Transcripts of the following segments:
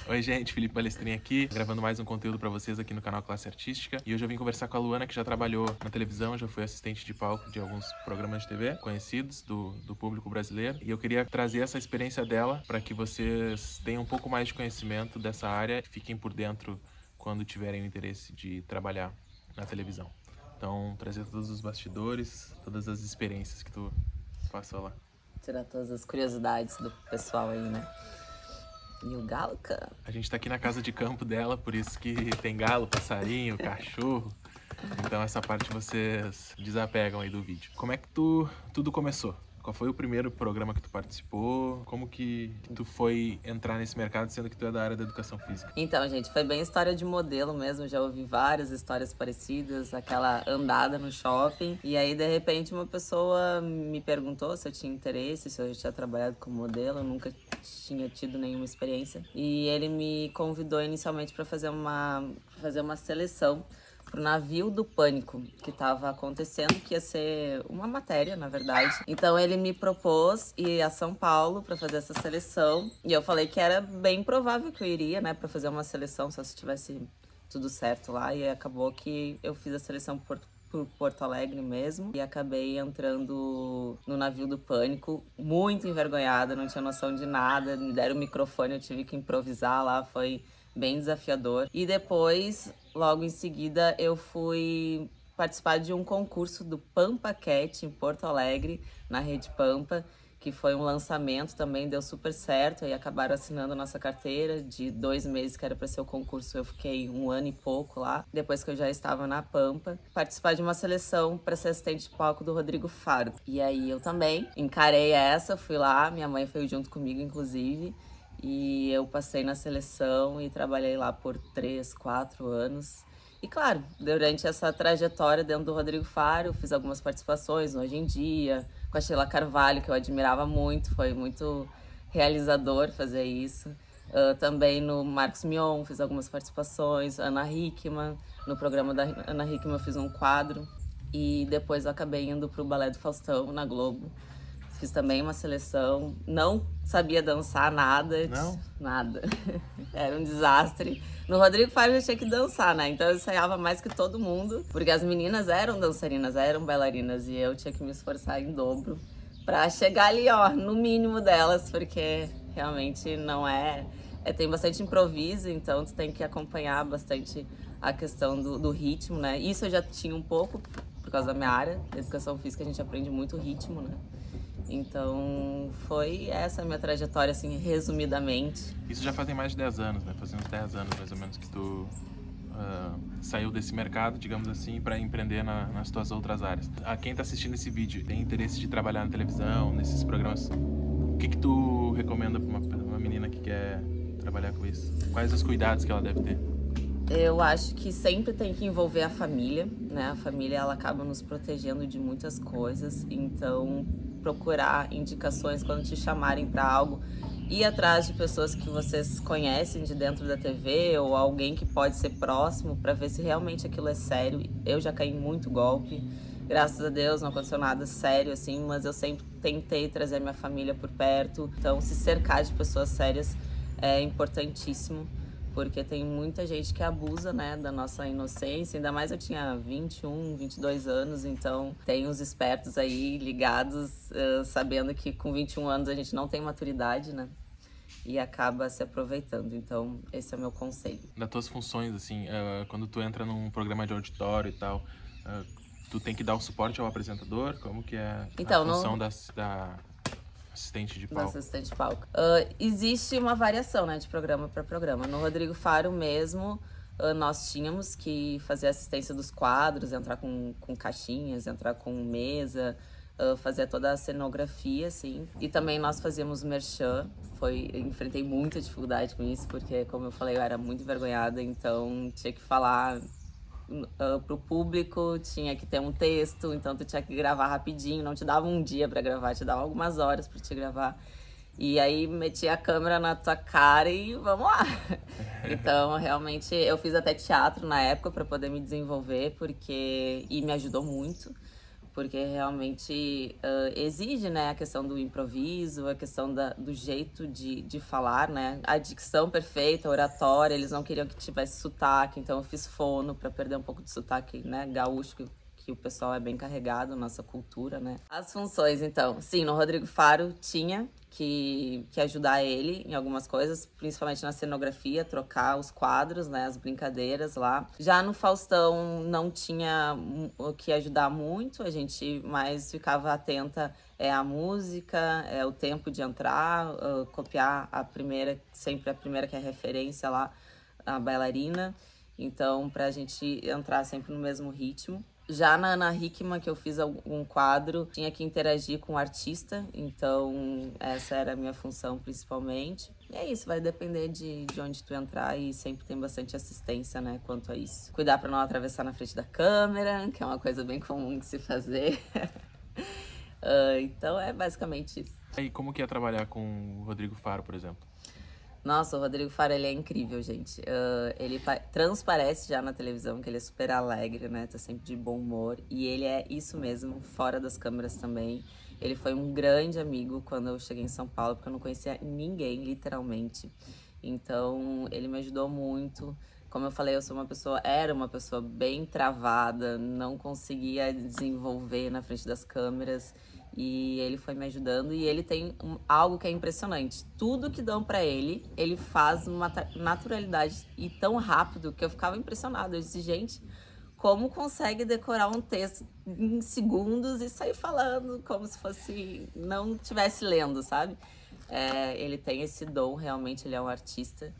Oi, gente, Felipe Balestrin aqui, gravando mais um conteúdo pra vocês aqui no canal Classe Artística. E hoje eu vim conversar com a Luana, que já trabalhou na televisão, já foi assistente de palco de alguns programas de TV conhecidos do público brasileiro. E eu queria trazer essa experiência dela para que vocês tenham um pouco mais de conhecimento dessa área e fiquem por dentro quando tiverem o interesse de trabalhar na televisão. Então, trazer todos os bastidores, todas as experiências que tu passou lá. Tirar todas as curiosidades do pessoal aí, né? E o galo, cara? A gente tá aqui na casa de campo dela, por isso que tem galo, passarinho, cachorro. Então essa parte vocês desapegam aí do vídeo. Como é que tudo começou? Qual foi o primeiro programa que tu participou? Como que tu foi entrar nesse mercado, sendo que tu é da área da educação física? Então, gente, foi bem história de modelo mesmo. Já ouvi várias histórias parecidas, aquela andada no shopping. E aí, de repente, uma pessoa me perguntou se eu tinha interesse, se eu já tinha trabalhado como modelo. Eu nunca tinha tido nenhuma experiência. E ele me convidou inicialmente para fazer uma seleção pro navio do Pânico, que estava acontecendo, que ia ser uma matéria, na verdade. Então ele me propôs ir a São Paulo para fazer essa seleção, e eu falei que era bem provável que eu iria, né, para fazer uma seleção, só se tivesse tudo certo lá, e acabou que eu fiz a seleção por Porto Alegre mesmo, e acabei entrando no navio do Pânico, muito envergonhada, não tinha noção de nada, me deram o microfone, eu tive que improvisar lá, foi bem desafiador. E depois, logo em seguida, eu fui participar de um concurso do Pampa Cat em Porto Alegre, na Rede Pampa, que foi um lançamento também, deu super certo, aí acabaram assinando a nossa carteira de 2 meses, que era para ser o concurso, eu fiquei 1 ano e pouco lá, depois que eu já estava na Pampa, participar de uma seleção para ser assistente de palco do Rodrigo Faro. E aí eu também encarei essa, fui lá, minha mãe foi junto comigo, inclusive, e eu passei na seleção e trabalhei lá por 3, 4 anos. E claro, durante essa trajetória dentro do Rodrigo Faro, fiz algumas participações no Hoje em Dia, com a Sheila Carvalho, que eu admirava muito, foi muito realizador fazer isso. Também no Marcos Mion fiz algumas participações, Ana Hickman, no programa da Ana Hickman eu fiz um quadro. E depois eu acabei indo para o Balé do Faustão, na Globo. Fiz também uma seleção, não sabia dançar nada. Não? Nada. Era um desastre. No Rodrigo Faro eu tinha que dançar, né? Então eu ensaiava mais que todo mundo, porque as meninas eram dançarinas, eram bailarinas, e eu tinha que me esforçar em dobro pra chegar ali, ó, no mínimo delas, porque realmente não é... tem bastante improviso, então tu tem que acompanhar bastante a questão do ritmo, né? Isso eu já tinha um pouco, por causa da minha área, da educação física, a gente aprende muito ritmo, né? Então, foi essa a minha trajetória, assim, resumidamente. Isso já fazem mais de 10 anos, né? Fazem uns 10 anos, mais ou menos, que tu saiu desse mercado, digamos assim, para empreender nas tuas outras áreas. A quem tá assistindo esse vídeo tem interesse de trabalhar na televisão, nesses programas, o que tu recomenda para uma menina que quer trabalhar com isso? Quais os cuidados que ela deve ter? Eu acho que sempre tem que envolver a família, né? A família, ela acaba nos protegendo de muitas coisas, então procurar indicações quando te chamarem para algo, ir atrás de pessoas que vocês conhecem de dentro da TV ou alguém que pode ser próximo para ver se realmente aquilo é sério. Eu já caí em muito golpe, graças a Deus não aconteceu nada sério assim, mas eu sempre tentei trazer a minha família por perto, então se cercar de pessoas sérias é importantíssimo. Porque tem muita gente que abusa, né, da nossa inocência. Ainda mais eu tinha 21, 22 anos, então tem os espertos aí ligados, sabendo que com 21 anos a gente não tem maturidade, né? E acaba se aproveitando. Então, esse é o meu conselho. Das tuas funções, assim, quando tu entra num programa de auditório e tal, tu tem que dar o suporte ao apresentador? Como que é então, a função da assistente de palco? Assistente de palco. Existe uma variação, né, de programa para programa. No Rodrigo Faro mesmo, nós tínhamos que fazer assistência dos quadros, entrar com caixinhas, entrar com mesa, fazer toda a cenografia, assim. E também nós fazíamos merchan. Enfrentei muita dificuldade com isso, porque, como eu falei, eu era muito envergonhada, então tinha que falar pro público, tinha que ter um texto, então tu tinha que gravar rapidinho, não te dava um dia pra gravar, te dava algumas horas pra te gravar. E aí metia a câmera na tua cara e vamos lá. Então, realmente, eu fiz até teatro na época pra poder me desenvolver, e me ajudou muito, porque realmente exige, né, a questão do improviso, a questão do jeito de falar, né, a dicção perfeita, a oratória, eles não queriam que tivesse sotaque, então eu fiz fono para perder um pouco de sotaque, né, gaúcho, que o pessoal é bem carregado, nossa cultura, né. As funções, então, sim, no Rodrigo Faro tinha que ajudar ele em algumas coisas, principalmente na cenografia, trocar os quadros, né, as brincadeiras lá. Já no Faustão não tinha o que ajudar muito, a gente mais ficava atenta à música, o tempo de entrar, copiar sempre a primeira que é referência lá, a bailarina. Então, pra gente entrar sempre no mesmo ritmo. Já na Ana Hickman, que eu fiz um quadro, tinha que interagir com o artista, então essa era a minha função principalmente. E é isso, vai depender de onde tu entrar e sempre tem bastante assistência, né, quanto a isso. Cuidar pra não atravessar na frente da câmera, que é uma coisa bem comum de se fazer. Então é basicamente isso. E como que é trabalhar com o Rodrigo Faro, por exemplo? Nossa, o Rodrigo Faro, ele é incrível, gente. Ele transparece já na televisão que ele é super alegre, né? Tá sempre de bom humor. E ele é isso mesmo, fora das câmeras também. Ele foi um grande amigo quando eu cheguei em São Paulo, porque eu não conhecia ninguém, literalmente. Então, ele me ajudou muito. Como eu falei, era uma pessoa bem travada, não conseguia desenvolver na frente das câmeras. E ele foi me ajudando e ele tem algo que é impressionante. Tudo que dão pra ele, ele faz uma naturalidade e tão rápido que eu ficava impressionada. Eu disse, gente, como consegue decorar um texto em segundos e sair falando como se fosse, não estivesse lendo, sabe? Ele tem esse dom, realmente ele é um artista.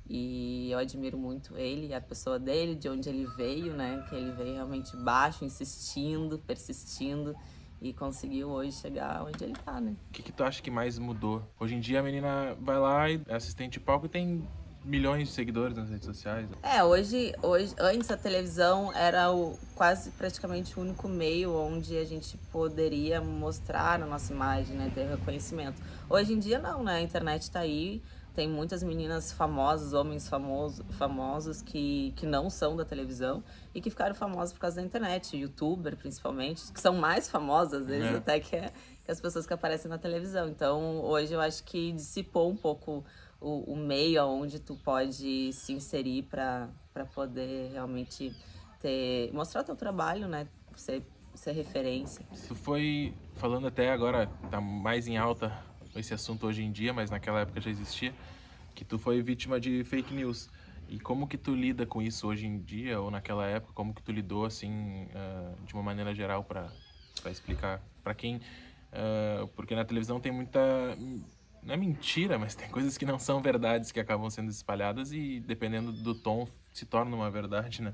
E eu admiro muito ele, a pessoa dele, de onde ele veio, né? Que ele veio realmente baixo, insistindo, persistindo. E conseguiu hoje chegar onde ele tá, né? O que tu acha que mais mudou? Hoje em dia a menina vai lá e é assistente de palco e tem milhões de seguidores nas redes sociais. Hoje antes a televisão era quase praticamente o único meio onde a gente poderia mostrar a nossa imagem, né? Ter reconhecimento. Hoje em dia não, né? A internet tá aí. Tem muitas meninas famosas, homens famosos que não são da televisão e que ficaram famosos por causa da internet, youtuber principalmente, que são mais famosas às vezes até que as pessoas que aparecem na televisão. Então hoje eu acho que dissipou um pouco o meio onde tu pode se inserir para poder realmente mostrar o teu trabalho, né? Ser referência. Tu foi falando até agora, tá mais em alta esse assunto hoje em dia, mas naquela época já existia, que tu foi vítima de fake news. E como que tu lida com isso hoje em dia, ou naquela época, como que tu lidou, assim, de uma maneira geral para explicar para quem... porque na televisão tem muita... Não é mentira, mas tem coisas que não são verdades que acabam sendo espalhadas e, dependendo do tom, se torna uma verdade, né?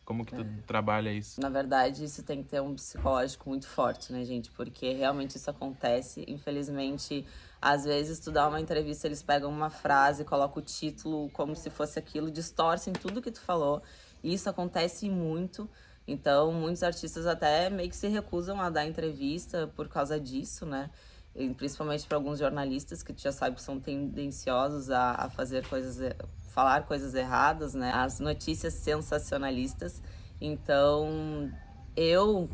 Como que tu trabalha isso? Na verdade, isso tem que ter um psicológico muito forte, né, gente? Porque realmente isso acontece. Infelizmente, às vezes tu dá uma entrevista, eles pegam uma frase, colocam o título como se fosse aquilo, distorcem tudo que tu falou. E isso acontece muito. Então, muitos artistas até meio que se recusam a dar entrevista por causa disso, né? E principalmente para alguns jornalistas que tu já sabe que são tendenciosos a fazer falar coisas erradas, né? As notícias sensacionalistas. Então,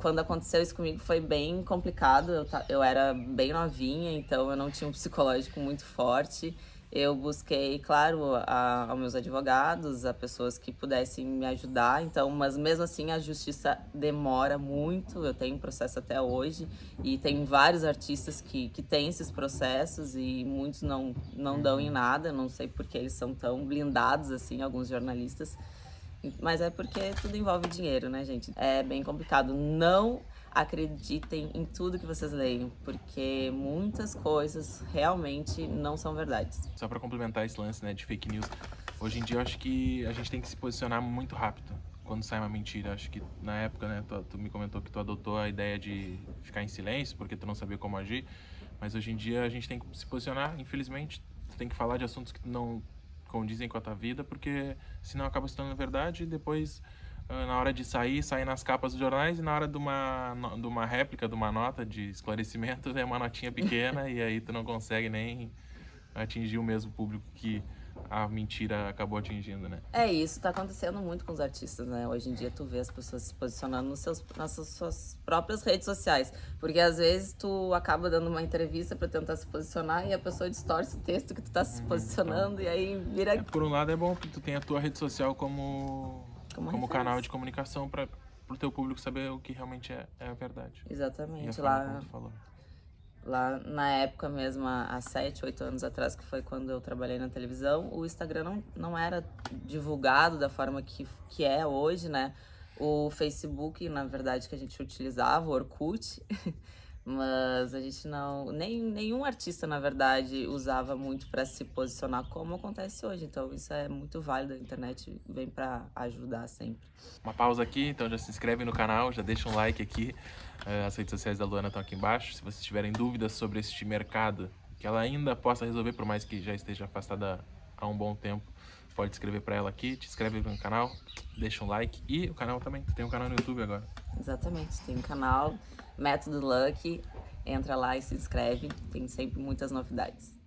quando aconteceu isso comigo, foi bem complicado. Eu era bem novinha, então eu não tinha um psicológico muito forte. Eu busquei, claro, aos meus advogados, a pessoas que pudessem me ajudar. Então, mas mesmo assim a justiça demora muito. Eu tenho processo até hoje e tem vários artistas que têm esses processos e muitos não dão em nada. Não sei porque eles são tão blindados assim, alguns jornalistas. Mas é porque tudo envolve dinheiro, né, gente? É bem complicado. Não acreditem em tudo que vocês leem, porque muitas coisas realmente não são verdades. Só para complementar esse lance, né, de fake news, hoje em dia eu acho que a gente tem que se posicionar muito rápido quando sai uma mentira. Acho que na época, né, tu me comentou que tu adotou a ideia de ficar em silêncio porque tu não sabia como agir, mas hoje em dia a gente tem que se posicionar, infelizmente. Tu tem que falar de assuntos que não condizem com a tua vida, porque senão acaba se tornando verdade e depois, na hora de sair nas capas dos jornais, e na hora de uma réplica, de uma nota de esclarecimento, é uma notinha pequena e aí tu não consegue nem atingir o mesmo público que a mentira acabou atingindo, né? É, isso tá acontecendo muito com os artistas, né? Hoje em dia tu vê as pessoas se posicionando nas suas próprias redes sociais. Porque às vezes tu acaba dando uma entrevista pra tentar se posicionar e a pessoa distorce o texto que tu tá se posicionando, e aí vira... Por um lado é bom que tu tenha a tua rede social como canal de comunicação para pro teu público saber o que realmente é a verdade. Exatamente. E a forma como tu falou. Lá na época mesmo, há 7, 8 anos atrás, que foi quando eu trabalhei na televisão, o Instagram não era divulgado da forma que é hoje, né? O Facebook, na verdade, que a gente utilizava, o Orkut, mas a gente não... Nenhum artista, na verdade, usava muito para se posicionar como acontece hoje. Então isso é muito válido, a internet vem para ajudar sempre. Uma pausa aqui, então já se inscreve no canal, já deixa um like aqui. As redes sociais da Luana estão aqui embaixo. Se vocês tiverem dúvidas sobre este mercado, que ela ainda possa resolver, por mais que já esteja afastada há um bom tempo, pode escrever para ela aqui. Te inscreve no canal, deixa um like. E o canal também, tu tem um canal no YouTube agora. Exatamente, tem um canal, Método Lucky. Entra lá e se inscreve, tem sempre muitas novidades.